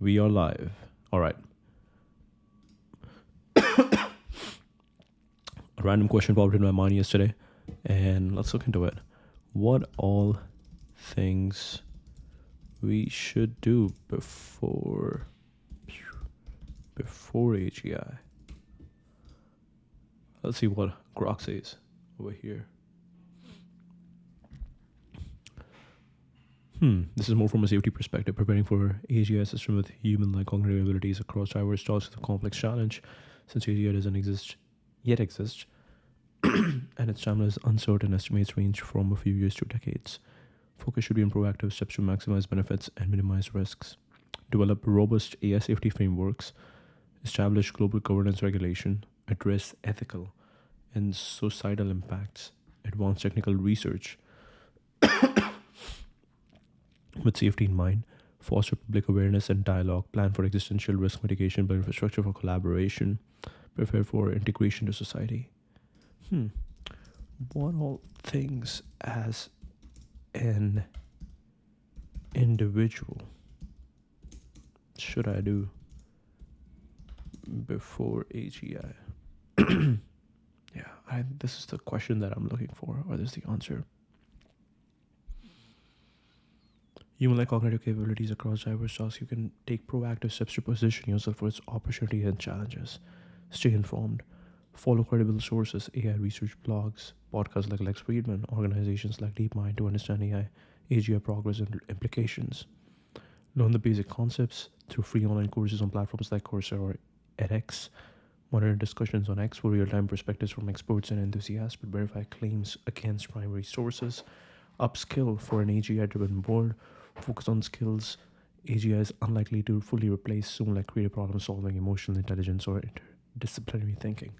We are live. All right. A random question popped in my mind yesterday, and let's look into it. What all things we should do before AGI? Let's see what Grok says over here. This is more from a safety perspective, preparing for AGI system with human-like cognitive abilities across diverse tasks is a complex challenge, since AGI doesn't exist and its timeline is uncertain. Estimates range from a few years to decades. Focus should be on proactive steps to maximize benefits and minimize risks. Develop robust AI safety frameworks, establish global governance regulation, address ethical and societal impacts, advance technical research with safety in mind, foster public awareness and dialogue, plan for existential risk mitigation, build infrastructure for collaboration, prepare for integration to society. What all things as an individual should I do before AGI? This is the question that I'm looking for, or this is the answer. Human-like cognitive capabilities across diverse tasks, you can take proactive steps to position yourself for its opportunities and challenges. Stay informed. Follow credible sources, AI research blogs, podcasts like Lex Friedman, organizations like DeepMind to understand AI, AGI progress and implications. Learn the basic concepts through free online courses on platforms like Coursera or edX. Monitor discussions on X for real-time perspectives from experts and enthusiasts, but verify claims against primary sources. Upskill for an AGI-driven world. Focus on skills AGI is unlikely to fully replace soon, like creative problem solving, emotional intelligence, or interdisciplinary thinking.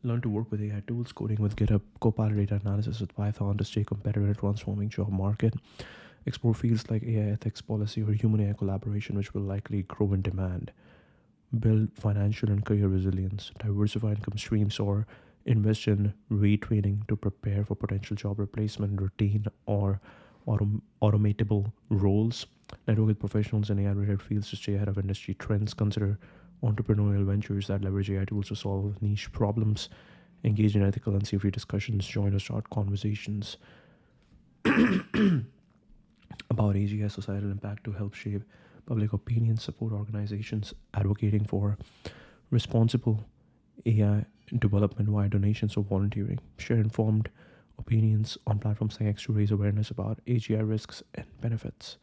Learn to work with AI tools, coding with GitHub, Copilot, data analysis with Python to stay competitive in a transforming job market. Explore fields like AI ethics policy or human AI collaboration, which will likely grow in demand. Build financial and career resilience, diversify income streams, or invest in retraining to prepare for potential job replacement, routine, or automatable roles. Network with professionals in AI-related fields to stay ahead of industry trends. Consider entrepreneurial ventures that leverage AI tools to solve niche problems. Engage in ethical and safety discussions. Join or start conversations about AGI societal impact to help shape public opinion. Support organizations advocating for responsible AI development via donations or volunteering. Share informed opinions on platforms like X to raise awareness about AGI risks and benefits.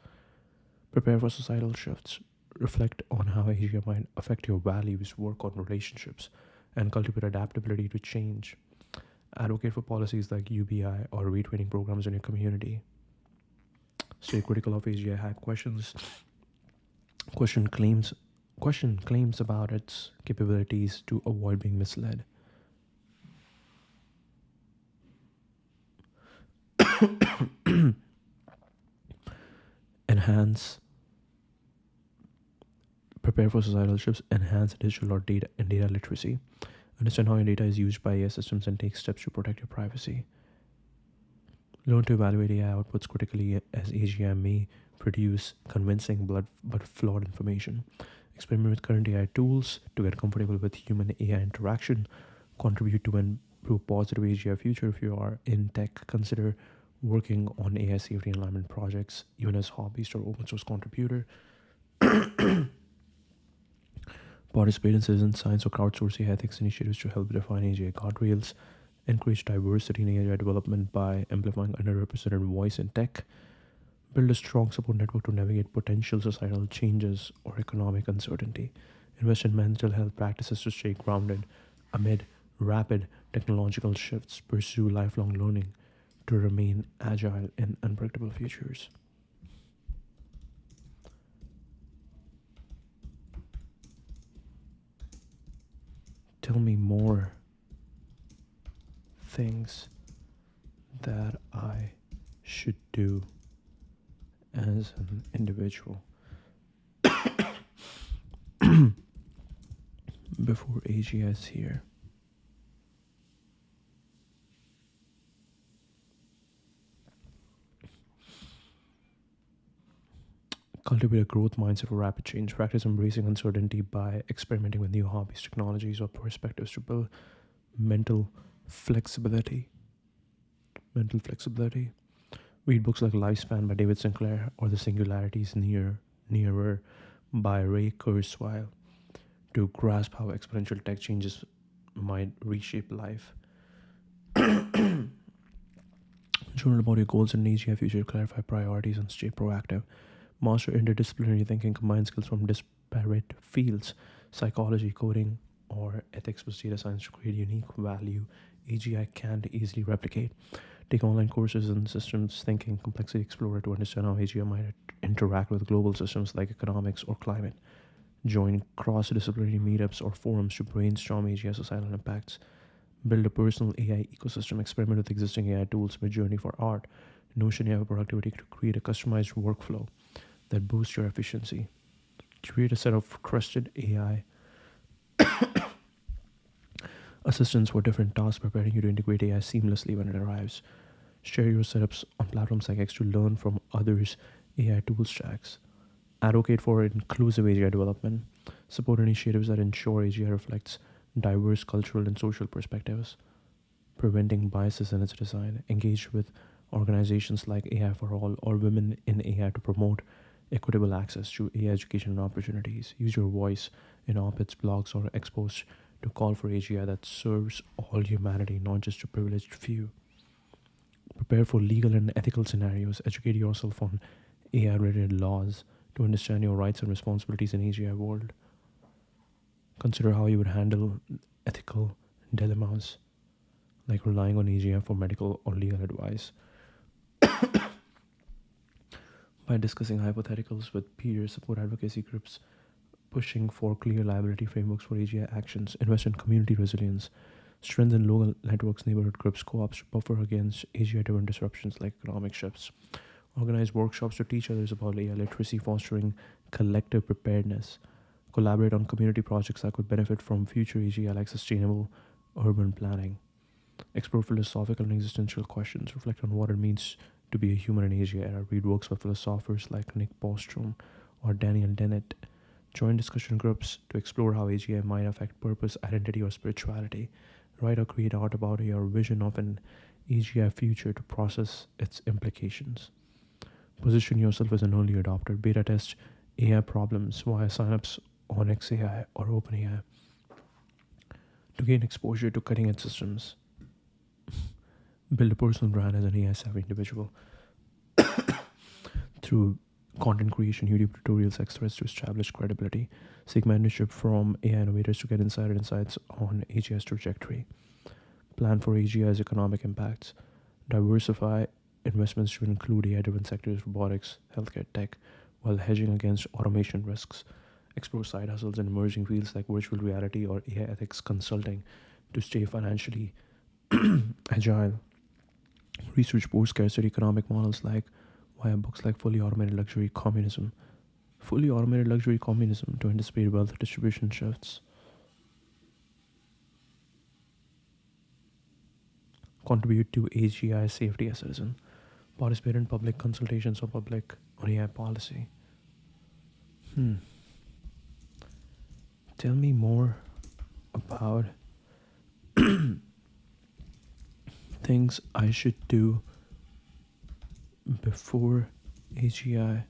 Prepare for societal shifts. Reflect on how AGI might affect your values, work on relationships, and cultivate adaptability to change. Advocate for policies like UBI or retraining programs in your community. Stay critical of AGI hype. Question claims about its capabilities to avoid being misled. Prepare for societal shifts, enhance digital or data literacy. Understand how your data is used by AI systems and take steps to protect your privacy. Learn to evaluate AI outputs critically, as AGI may produce convincing but flawed information. Experiment with current AI tools to get comfortable with human AI interaction. Contribute to a positive AGI future. If you are in tech, consider working on AI safety and alignment projects, even as hobbyist or open source contributor. Participate in citizen science or crowdsourcing ethics initiatives to help define AGI guardrails. Encourage diversity in AGI development by amplifying underrepresented voice in tech. Build a strong support network to navigate potential societal changes or economic uncertainty. Invest in mental health practices to stay grounded amid rapid technological shifts. Pursue lifelong learning to remain agile in unpredictable futures. Tell me more things that I should do as an individual before AGI is here. Cultivate a growth mindset for rapid change. Practice embracing uncertainty by experimenting with new hobbies, technologies, or perspectives to build mental flexibility. Mental flexibility. Read books like Lifespan by David Sinclair or The Singularities Nearer by Ray Kurzweil to grasp how exponential tech changes might reshape life. Journal about your goals and AGI future, clarify priorities, and stay proactive. Master interdisciplinary thinking, combine skills from disparate fields, psychology, coding, or ethics with data science to create unique value AGI can't easily replicate. Take online courses in systems thinking, complexity explorer to understand how AGI might interact with global systems like economics or climate. Join cross-disciplinary meetups or forums to brainstorm AGI societal impacts. Build a personal AI ecosystem, experiment with existing AI tools, Midjourney for art, Notion AI for productivity to create a customized workflow that boosts your efficiency. Create a set of trusted AI assistants for different tasks, preparing you to integrate AI seamlessly when it arrives. Share your setups on platforms like X to learn from others' AI tool stacks. Advocate for inclusive AGI development. Support initiatives that ensure AGI reflects diverse cultural and social perspectives, preventing biases in its design. Engage with organizations like AI for All or Women in AI to promote equitable access to AI education and opportunities. Use your voice in op-eds, blogs, or expos to call for AGI that serves all humanity, not just a privileged few. Prepare for legal and ethical scenarios. Educate yourself on AI-related laws to understand your rights and responsibilities in AGI world. Consider how you would handle ethical dilemmas like relying on AGI for medical or legal advice. By discussing hypotheticals with peers, support advocacy groups, pushing for clear liability frameworks for AGI actions, invest in community resilience, strengthen local networks, neighborhood groups, co-ops to buffer against AGI-driven disruptions like economic shifts. Organize workshops to teach others about AI literacy, fostering collective preparedness. Collaborate on community projects that could benefit from future AGI like sustainable urban planning. Explore philosophical and existential questions. Reflect on what it means to be a human in AGI era. Read works by philosophers like Nick Bostrom or Daniel Dennett. Join discussion groups to explore how AGI might affect purpose, identity, or spirituality. Write or create art about your vision of an AGI future to process its implications. Position yourself as an early adopter. Beta test AI problems via signups on XAI or OpenAI to gain exposure to cutting edge systems. Build a personal brand as an AI savvy individual through content creation, YouTube tutorials, extras to establish credibility. Seek mentorship from AI innovators to get insider insights on AGI's trajectory. Plan for AGI's economic impacts. Diversify investments to include AI-driven sectors, robotics, healthcare, tech, while hedging against automation risks. Explore side hustles in emerging fields like virtual reality or AI ethics consulting to stay financially agile. Research post-scarcity economic models like via books like Fully Automated Luxury Communism to anticipate wealth distribution shifts. Contribute to AGI safety as a citizen. Participate in public consultations on AI policy. Tell me more about things I should do before AGI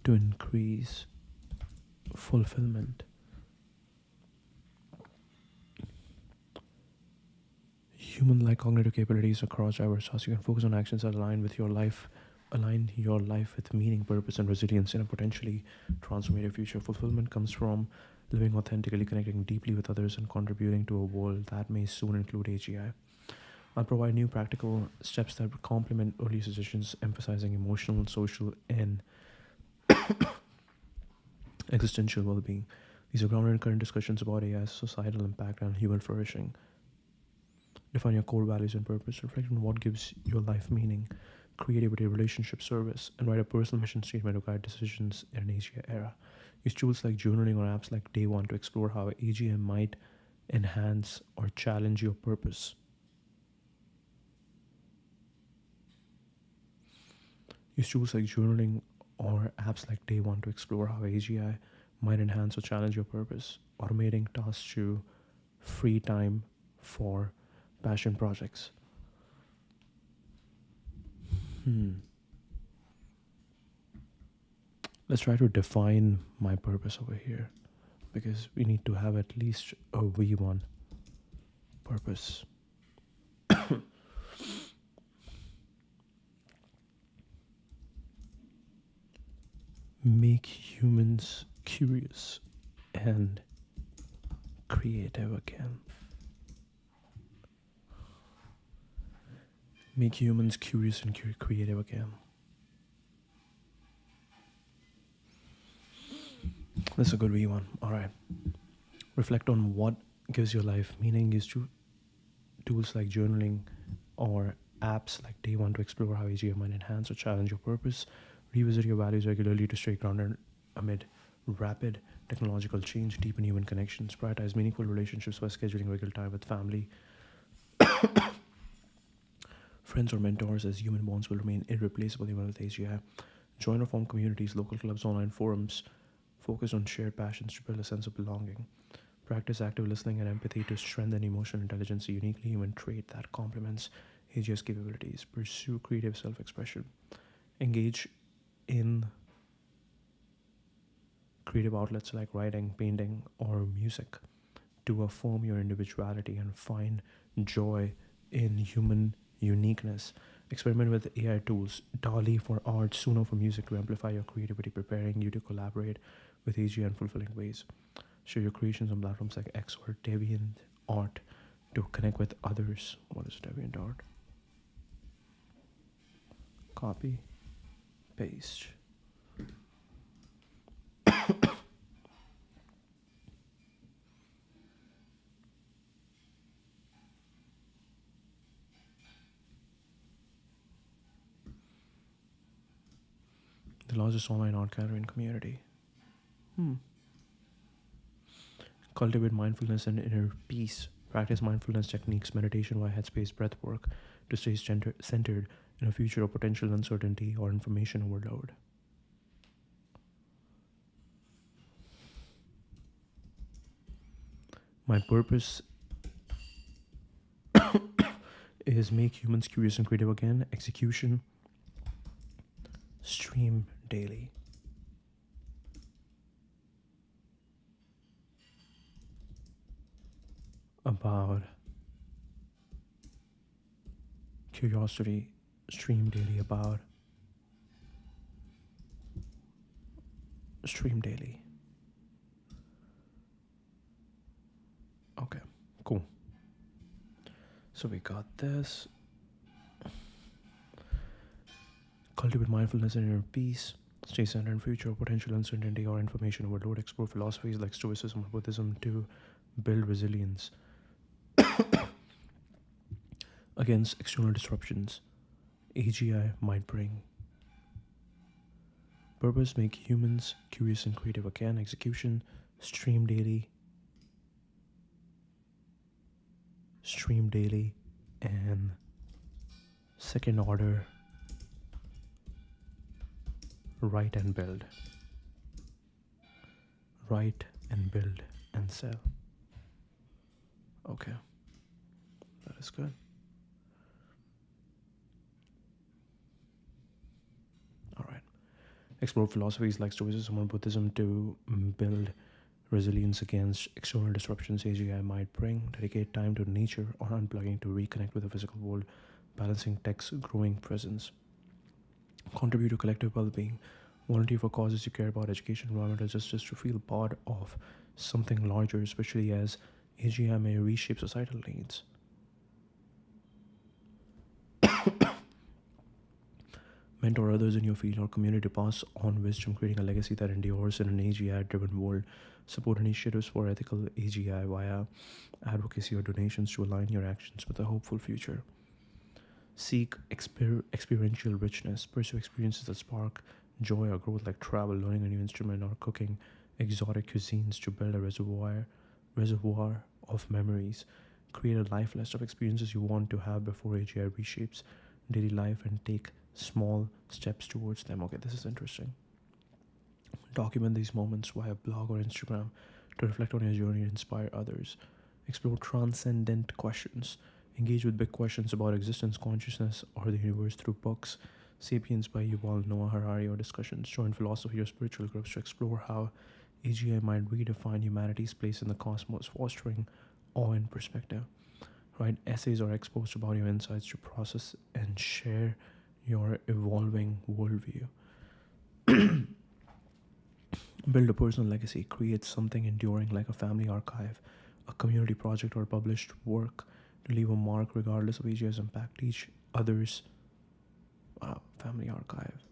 to increase fulfillment. Human-like cognitive capabilities across diverse tasks. You can focus on actions that align your life with meaning, purpose, and resilience in a potentially transformative future. Fulfillment comes from living authentically, connecting deeply with others, and contributing to a world that may soon include AGI. I'll provide new practical steps that complement early suggestions, emphasizing emotional, social, and existential well-being. These are grounded in current discussions about AI's societal impact and human flourishing. Define your core values and purpose. Reflect on what gives your life meaning, creativity, relationship, service, and write a personal mission statement to guide decisions in an AGI era. Use tools like journaling or apps like Day One to explore how AGI might enhance or challenge your purpose. Use tools like journaling or apps like Day One to explore how AGI might enhance or challenge your purpose, automating tasks to free time for passion projects. Hmm. Let's try to define my purpose over here because we need to have at least a V1 purpose. Make humans curious and creative again. Make humans curious and creative again. That's a good V1. All right. Reflect on what gives your life meaning. Use tools like journaling or apps like Day One to explore how AGI might enhance or challenge your purpose. Revisit your values regularly to stay grounded amid rapid technological change. Deepen human connections. Prioritize meaningful relationships by scheduling regular time with family, friends, or mentors, as human bonds will remain irreplaceable even with AGI. Join or form communities, local clubs, online forums. Focus on shared passions to build a sense of belonging. Practice active listening and empathy to strengthen emotional intelligence, a uniquely human trait that complements AGI's capabilities. Pursue creative self expression. Engage in creative outlets like writing, painting, or music to affirm your individuality and find joy in human uniqueness. Experiment with AI tools, DALI for art, Suno for music to amplify your creativity, preparing you to collaborate with AGI in fulfilling ways. Share your creations on platforms like X or DeviantArt to connect with others. What is DeviantArt? Copy, paste. The largest online art gallery and community. Cultivate mindfulness and inner peace. Practice mindfulness techniques, meditation via headspace, breath work to stay centered in a future of potential uncertainty or information overload. My purpose is make humans curious and creative again. Execution. Stream daily. About curiosity. Stream daily about. Stream daily. Okay, cool. So we got this. Cultivate mindfulness and inner peace. Stay centered in future, potential uncertainty, or information overload. Explore philosophies like Stoicism or Buddhism to build resilience against external disruptions AGI might bring. Purpose: make humans curious and creative again. Execution: stream daily. And second order: write and build. Write and build and sell. Okay, that is good. All right. Explore philosophies like Stoicism or Buddhism to build resilience against external disruptions AGI might bring. Dedicate time to nature or unplugging to reconnect with the physical world, balancing tech's growing presence. Contribute to collective well-being. Volunteer for causes you care about, education, environmental justice, to feel part of something larger, especially as AGI may reshape societal needs. Mentor others in your field or community, pass on wisdom, creating a legacy that endures in an AGI-driven world. Support initiatives for ethical AGI via advocacy or donations to align your actions with a hopeful future. Seek experiential richness. Pursue experiences that spark joy or growth, like travel, learning a new instrument, or cooking exotic cuisines to build a reservoir of memories. Create a life list of experiences you want to have before AGI reshapes daily life, and take small steps towards them. Okay, this is interesting. Document these moments via blog or Instagram to reflect on your journey and inspire others. Explore transcendent questions. Engage with big questions about existence, consciousness, or the universe through books. Sapiens by Yuval Noah Harari or discussions. Join philosophy or spiritual groups to explore how AGI might redefine humanity's place in the cosmos, fostering awe and perspective. Write essays or expos about your insights to process and share your evolving worldview. Build a personal legacy. Create something enduring like a family archive, a community project, or published work to leave a mark regardless of AGI's impact. Teach others. Wow, family archive.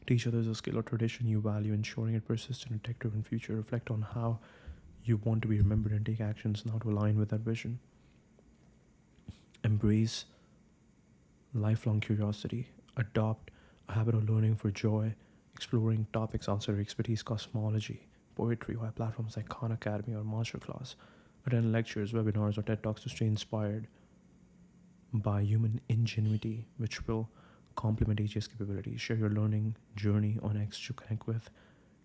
Teach others a skill or tradition you value, ensuring it persists in a tech-driven future. Reflect on how you want to be remembered and take actions now to align with that vision. Embrace lifelong curiosity. Adopt a habit of learning for joy, exploring topics outside your expertise, cosmology, poetry, via platforms like Khan Academy or Masterclass. Attend lectures, webinars, or TED Talks to stay inspired by human ingenuity, which will complement AGI's capabilities. Share your learning journey on X to connect with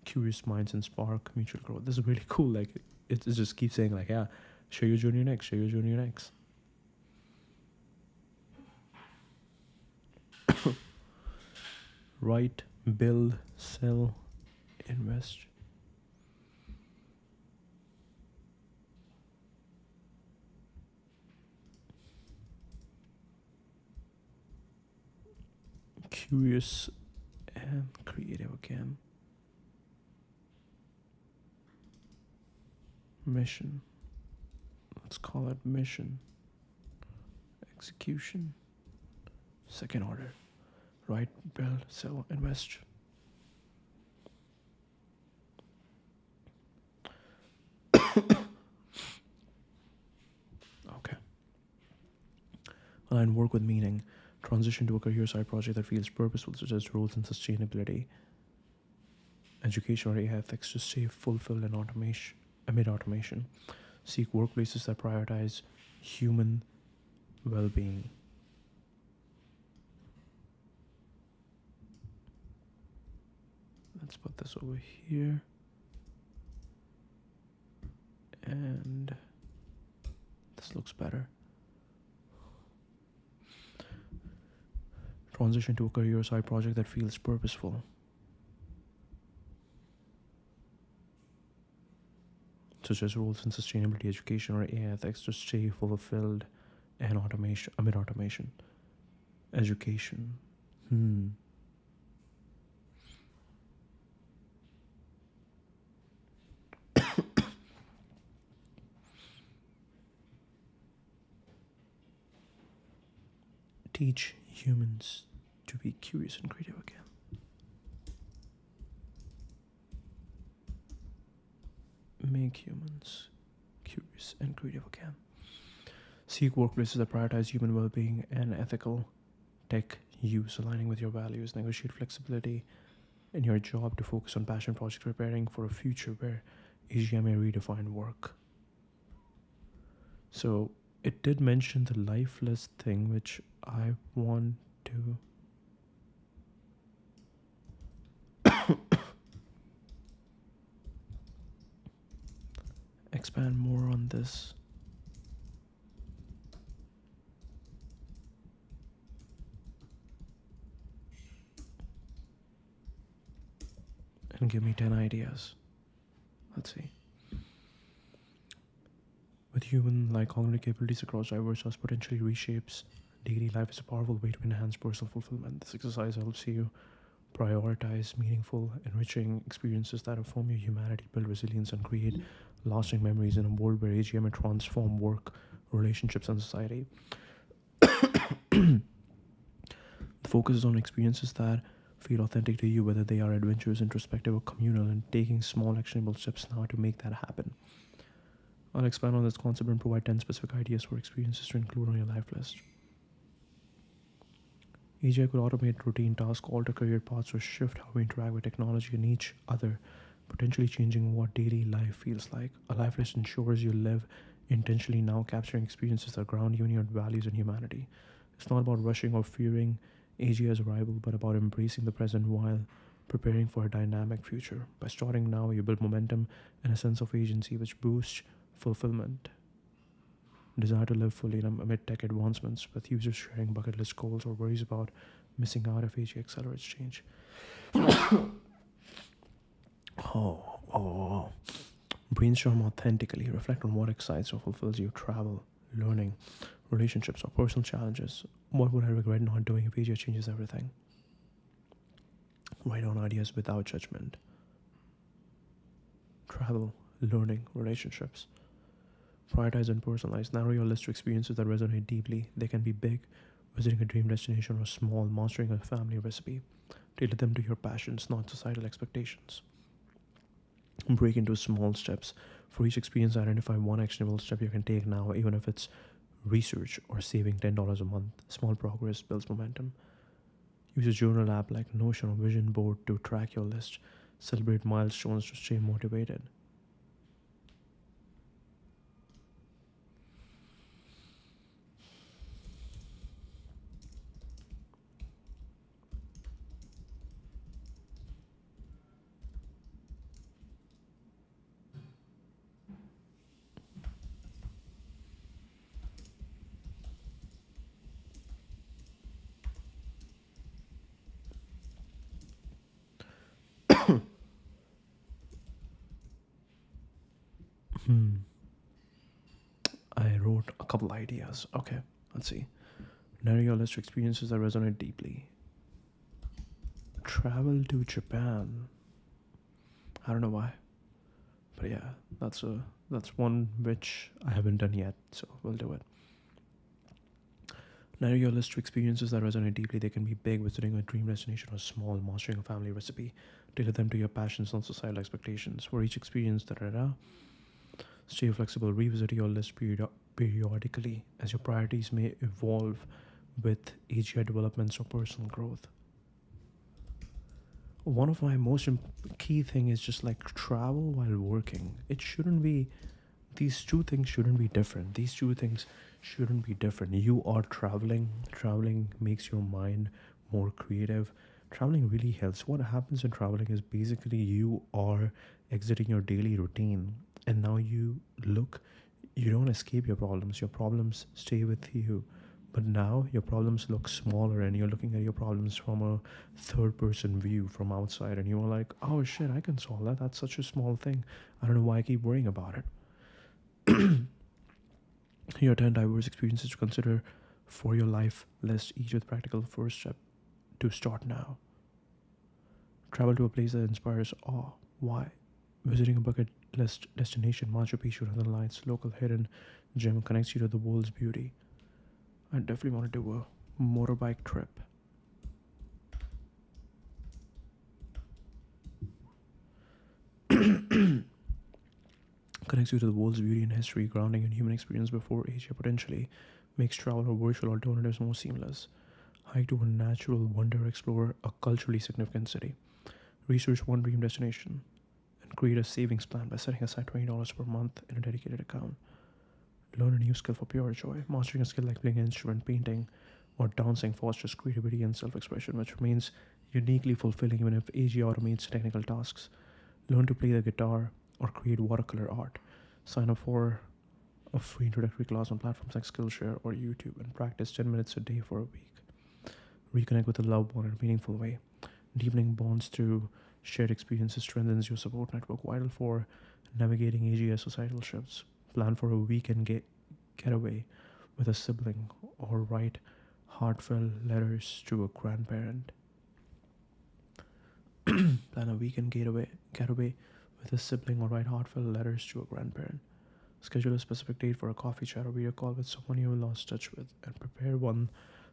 curious minds and spark mutual growth. This is really cool. Like, it just keeps saying, like, yeah, share your journey on X, share your journey on X. Write, build, sell, invest. Curious and creative again. Mission. Let's call it mission. Execution. Second order. Write, build, sell, invest. Okay. Align work with meaning. Transition to a career side project that feels purposeful, such as roles in sustainability, education, or AI ethics, to stay fulfilled in automation amid automation. Seek workplaces that prioritize human well-being. Let's put this over here. And this looks better. Transition to a career side project that feels purposeful. Such as roles in sustainability, education, or AI ethics, to stay fulfilled and automation amid automation. Education. Teach humans to be curious and creative again. Make humans curious and creative again. Seek workplaces that prioritize human well-being and ethical tech use, aligning with your values. Negotiate flexibility in your job to focus on passion projects, preparing for a future where AGI may redefine work. So it did mention the lifeless thing, which I want to expand more on this. And give me 10 ideas. Let's see. With human-like cognitive capabilities across diverse tasks, potentially reshapes daily life is a powerful way to enhance personal fulfillment. This exercise helps you prioritize meaningful, enriching experiences that affirm your humanity, build resilience, and create lasting memories in a world where AGI may transform work, relationships, and society. The focus is on experiences that feel authentic to you, whether they are adventurous, introspective, or communal, and taking small actionable steps now to make that happen. I'll expand on this concept and provide 10 specific ideas for experiences to include on your life list. AGI could automate routine tasks, alter career paths, or shift how we interact with technology and each other, potentially changing what daily life feels like. A life list ensures you live intentionally now, capturing experiences that ground you in your values and humanity. It's not about rushing or fearing AGI's arrival, but about embracing the present while preparing for a dynamic future. By starting now, you build momentum and a sense of agency which boosts fulfillment. Desire to live fully amid tech advancements, with users sharing bucket list goals or worries about missing out if AGI accelerates change. Oh. Brainstorm authentically. Reflect on what excites or fulfills you. Travel, learning, relationships, or personal challenges. What would I regret not doing if AGI changes everything? Write down ideas without judgment. Travel, learning, relationships. Prioritize and personalize. Narrow your list to experiences that resonate deeply. They can be big, visiting a dream destination, or small, mastering a family recipe. Tailor them to your passions, not societal expectations. Break into small steps. For each experience, identify one actionable step you can take now, even if it's research or saving $10 a month. Small progress builds momentum. Use a journal app like Notion or Vision Board to track your list. Celebrate milestones to stay motivated. I wrote a couple ideas. Okay, let's see. Narrow your list of experiences that resonate deeply. Travel to Japan. I don't know why, but yeah, that's one which I haven't done yet, so we'll do it. Narrow your list to experiences that resonate deeply. They can be big, visiting a dream destination, or small, mastering a family recipe. Tailor them to your passions, not societal expectations. For each experience, stay flexible. Revisit your list periodically as your priorities may evolve with AGI developments or personal growth. One of my most key thing is just like travel while working. It shouldn't be, these two things shouldn't be different. These two things shouldn't be different. You are traveling makes your mind more creative. Traveling really helps. What happens in traveling is basically you are exiting your daily routine, and now you don't escape your problems stay with you, but now your problems look smaller and you're looking at your problems from a third person view from outside, and you're like, oh shit, I can solve that. That's such a small thing. I don't know why I keep worrying about it. Here are 10 diverse experiences to consider for your life list, each with practical first step to start now. Travel to a place that inspires awe. Why? Visiting a bucket list destination, Machu Picchu, Northern Lights, local hidden gem connects you to the world's beauty. I definitely want to do a motorbike trip. Connects you to the world's beauty and history, grounding in human experience before Asia potentially makes travel or virtual alternatives more seamless. Hike to a natural wonder, explore a culturally significant city. Research one dream destination and create a savings plan by setting aside $20 per month in a dedicated account. Learn a new skill for pure joy. Mastering a skill like playing an instrument, painting, or dancing fosters creativity and self-expression, which remains uniquely fulfilling even if AG automates technical tasks. Learn to play the guitar or create watercolor art. Sign up for a free introductory class on platforms like Skillshare or YouTube and practice 10 minutes a day for a week. Reconnect with a loved one in a meaningful way. Deepening bonds through shared experiences strengthens your support network, vital for navigating AGI societal shifts. Plan for a weekend getaway with a sibling or write heartfelt letters to a grandparent. Plan a weekend getaway with a sibling or write heartfelt letters to a grandparent. Schedule a specific date for a coffee chat or video call with someone you have lost touch with, and prepare one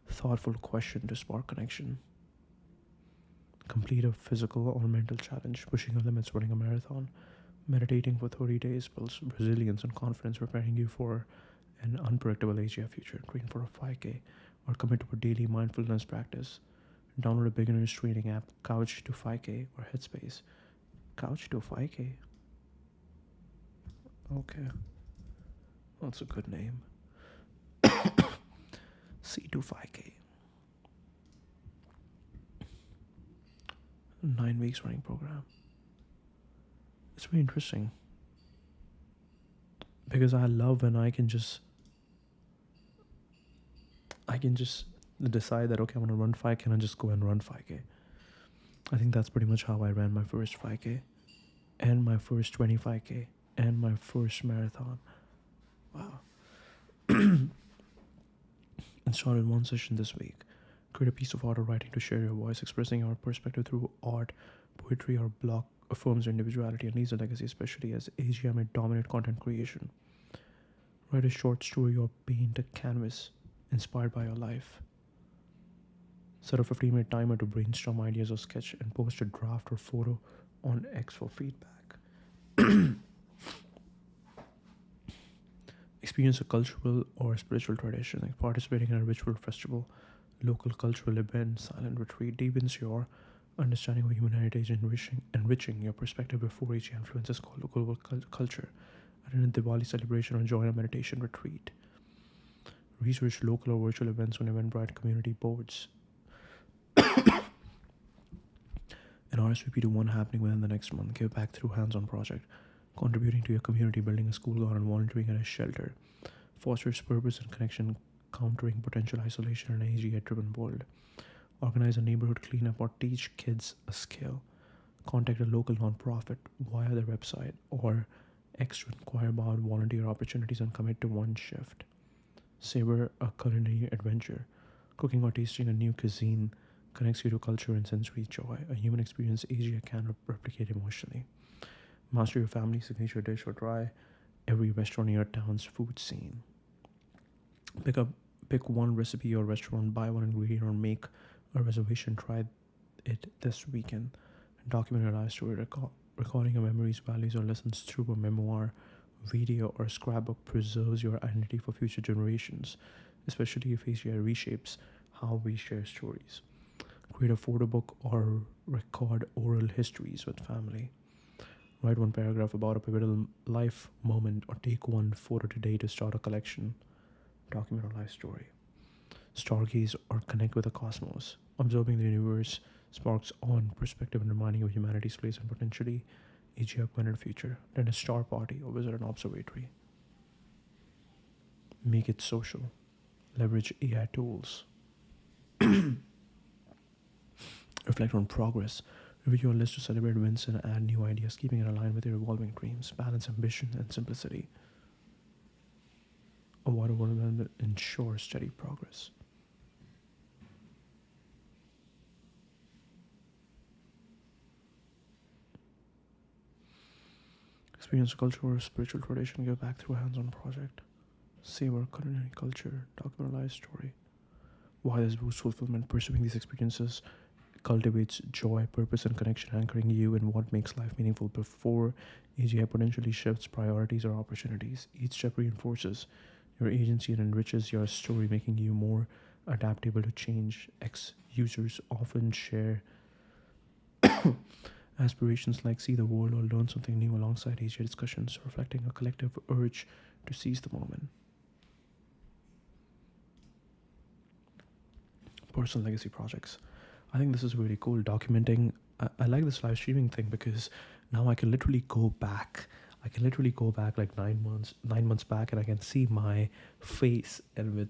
thoughtful question to spark connection. Complete a physical or mental challenge, pushing your limits, running a marathon. Meditating for 30 days builds resilience and confidence, preparing you for an unpredictable AGI future. Train for a 5K or commit to a daily mindfulness practice. Download a beginner's training app, Couch to 5K or Headspace. Couch to 5K? Okay, that's a good name. C to 5K. 9 weeks running program. It's very interesting because I love when I can just decide that okay, I'm gonna run 5K and I just go and run 5K. I think that's pretty much how I ran my first 5K and my first 25K and my first marathon. Wow. And started one session this week. Create a piece of art or writing to share your voice, expressing your perspective through art, poetry, or blog affirms your individuality and leaves a legacy, especially as AGI may dominate content creation. Write a short story or paint a canvas inspired by your life. Set a 15-minute timer to brainstorm ideas or sketch and post a draft or photo on X for feedback. Experience a cultural or spiritual tradition, like participating in a ritual festival, local cultural event, silent retreat, deepens your understanding of human heritage and enriching your perspective before AGI influences global culture. Attend a Diwali celebration or join a meditation retreat. Research local or virtual events on Eventbrite community boards. An RSVP to one happening within the next month. Give back through hands-on project. Contributing to your community, building a school garden, volunteering at a shelter. Fosters purpose and connection, countering potential isolation in an AGI-driven world. Organize a neighborhood cleanup or teach kids a skill. Contact a local nonprofit via their website or X to inquire about volunteer opportunities and commit to one shift. Savor a culinary adventure. Cooking or tasting a new cuisine connects you to culture and sensory joy, a human experience AGI can replicate emotionally. Master your family signature dish or try every restaurant in your town's food scene. Pick one recipe or restaurant, buy one ingredient or make a reservation, try it this weekend. And document your life story, recording your memories, values, or lessons through a memoir, video, or scrapbook preserves your identity for future generations, especially if AGI reshapes how we share stories. Create a photo book or record oral histories with family. Write one paragraph about a pivotal life moment or take one photo today to start a collection. Document a life story. Stargaze or connect with the cosmos. Observing the universe sparks on perspective and reminding of humanity's place and potentially AGI augmented future. Attend a star party or visit an observatory. Make it social. Leverage AI tools. Reflect on progress. Review your list to celebrate wins and add new ideas, keeping it aligned with your evolving dreams. Balance ambition and simplicity. Avoid overwhelm, ensure steady progress. Experience a culture or spiritual tradition, give back through a hands-on project. Savor culinary culture, document a life story. Why this boosts fulfillment? Pursuing these experiences cultivates joy, purpose, and connection, anchoring you in what makes life meaningful before AGI potentially shifts priorities or opportunities. Each step reinforces your agency and enriches your story, making you more adaptable to change. Users often share aspirations like see the world or learn something new alongside AGI discussions, reflecting a collective urge to seize the moment. Personal legacy projects. I think this is really cool. Documenting. I like this live streaming thing because now I can literally go back. Like 9 months back, and I can see my face and me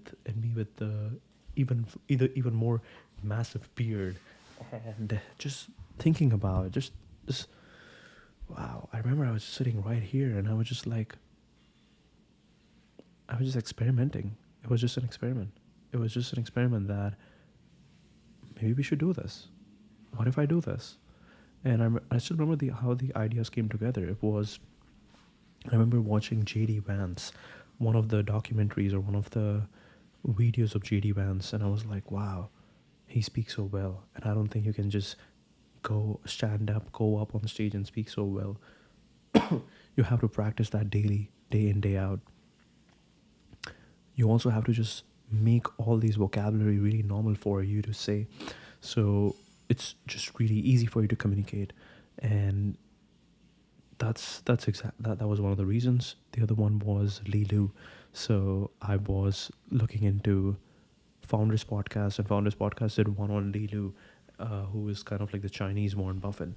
with the even more massive beard, and just thinking about it, just wow. I remember I was sitting right here, and I was just experimenting. It was just an experiment. It was just an experiment that maybe we should do this. What if I do this? And I still remember how the ideas came together. I remember watching JD Vance, one of the documentaries or one of the videos of JD Vance, and I was like, wow, he speaks so well. And I don't think you can just go up on stage and speak so well. You have to practice that daily, day in, day out. You also have to just make all these vocabulary really normal for you to say. So it's just really easy for you to communicate. And that was one of the reasons. The other one was Lilu. So I was looking into Founders Podcast, and Founders Podcast did one on Lilu, who is kind of like the Chinese Warren Buffett.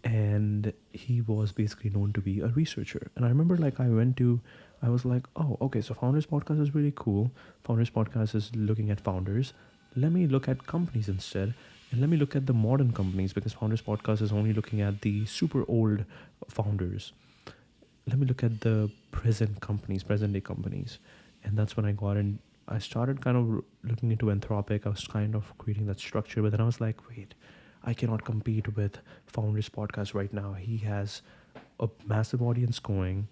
And he was basically known to be a researcher. And I remember, like, I was like, oh, okay, so Founders Podcast is really cool. Founders Podcast is looking at founders. Let me look at companies instead. And let me look at the modern companies, because Founders Podcast is only looking at the super old founders. Let me look at the present day companies. And that's when I started kind of looking into Anthropic. I was kind of creating that structure, but then I was like, wait, I cannot compete with Founders Podcast right now. He has a massive audience going.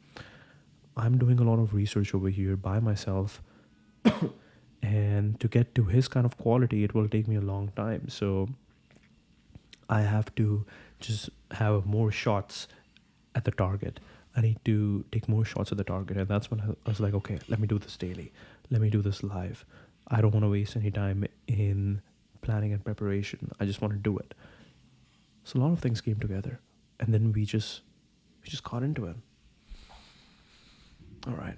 I'm doing a lot of research over here by myself. And to get to his kind of quality, it will take me a long time. So I have to just have more shots at the target. I need to take more shots at the target. And that's when I was like, okay, let me do this daily. Let me do this live. I don't want to waste any time in planning and preparation. I just want to do it. So a lot of things came together. And then we just got into it. All right.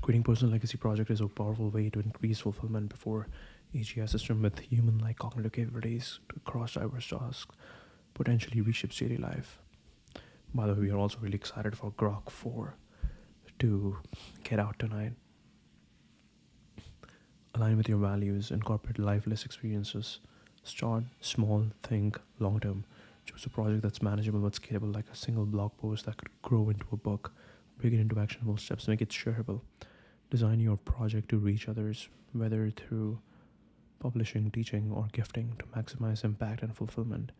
Creating personal legacy project is a powerful way to increase fulfillment before AGI system with human-like cognitive capabilities to cross diverse tasks, potentially reshape daily life. By the way, we are also really excited for Grok 4 to get out tonight. Align with your values, incorporate lifeless experiences. Start small, think long term. Choose a project that's manageable but scalable, like a single blog post that could grow into a book. Break it into actionable steps, make it shareable. Design your project to reach others, whether through publishing, teaching, or gifting, to maximize impact and fulfillment.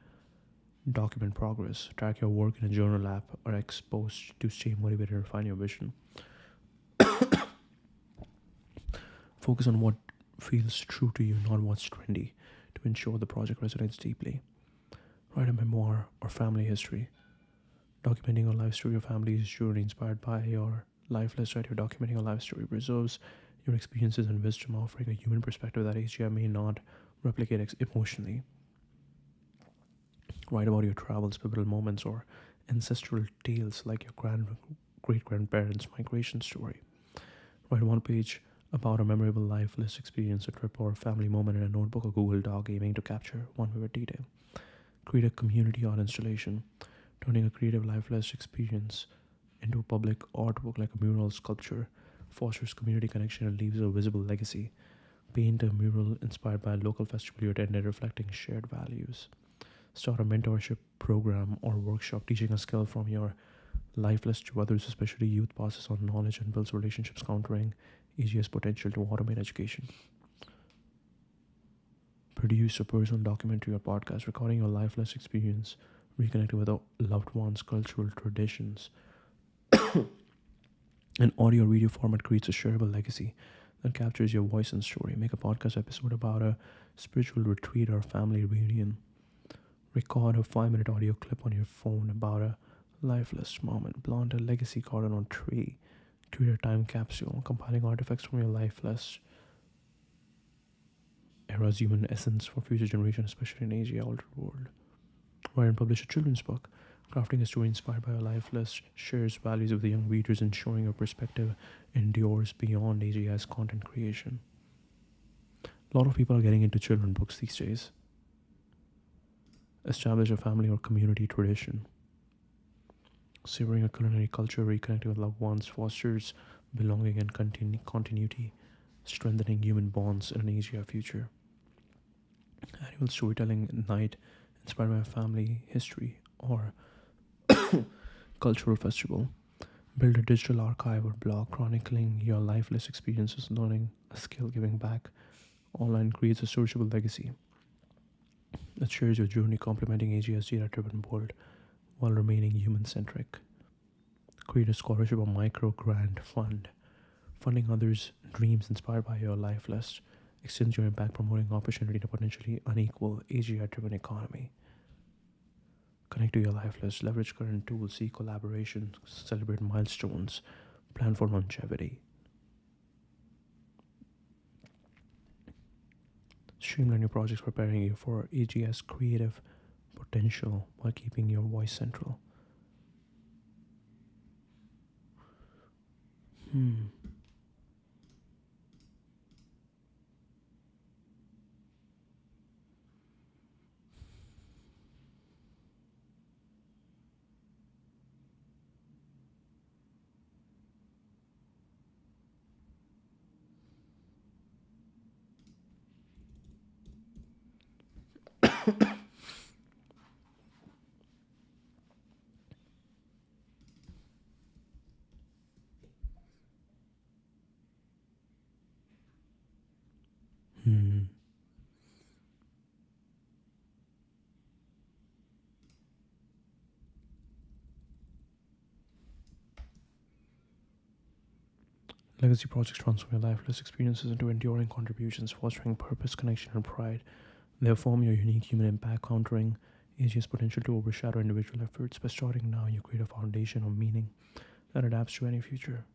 Document progress. Track your work in a journal app or X post to stay motivated and refine your vision. Focus on what feels true to you, not what's trendy, to ensure the project resonates deeply. Write a memoir or family history. Documenting your life story or family's journey inspired by your life. Let's write your documenting your life story preserves your experiences and wisdom, offering a human perspective that AGI may not replicate emotionally. Write about your travels, pivotal moments, or ancestral tales like your great-grandparents' migration story. Write one page about a memorable lifeless experience, a trip, or a family moment in a notebook or Google Doc, aiming to capture one vivid detail. Create a community art installation, turning a creative lifeless experience into a public artwork like a mural sculpture, fosters community connection and leaves a visible legacy. Paint a mural inspired by a local festival you attended, reflecting shared values. Start a mentorship program or workshop, teaching a skill from your lifeless to others, especially youth, passes on knowledge and builds relationships, countering AGI's potential to automate education. Produce a personal documentary or podcast, recording your lifeless experience, reconnecting with loved ones, cultural traditions. An audio or video format creates a shareable legacy that captures your voice and story. Make a podcast episode about a spiritual retreat or family reunion. Record a 5-minute audio clip on your phone about a lifeless moment. Plant a legacy garden or tree. Create a time capsule, compiling artifacts from your lifeless era's human essence for future generations, especially in AGI altered world. Write and publish a children's book. Crafting a story inspired by your lifeless shares values with the young readers, ensuring your perspective endures beyond AGI's content creation. A lot of people are getting into children books these days. Establish a family or community tradition. Savoring a culinary culture, reconnecting with loved ones, fosters belonging and continuity, strengthening human bonds in an AGI future. Annual storytelling night inspired by a family history or cultural festival. Build a digital archive or blog chronicling your lifeless experiences, learning a skill, giving back. Online creates a searchable legacy that shares your journey, complementing AGI's data-driven world while remaining human-centric. Create a scholarship or micro-grant fund, funding others' dreams inspired by your lifeless. Extends your impact, promoting opportunity in a potentially unequal AGI-driven economy. Connect to your lifeless, leverage current tools, see collaborations, celebrate milestones, plan for longevity. Streamline your projects, preparing you for AGI's creative potential while keeping your voice central. Hmm. Legacy projects transform your lifeless experiences into enduring contributions, fostering purpose, connection, and pride. They form your unique human impact, countering AGI's potential to overshadow individual efforts. By starting now, you create a foundation of meaning that adapts to any future.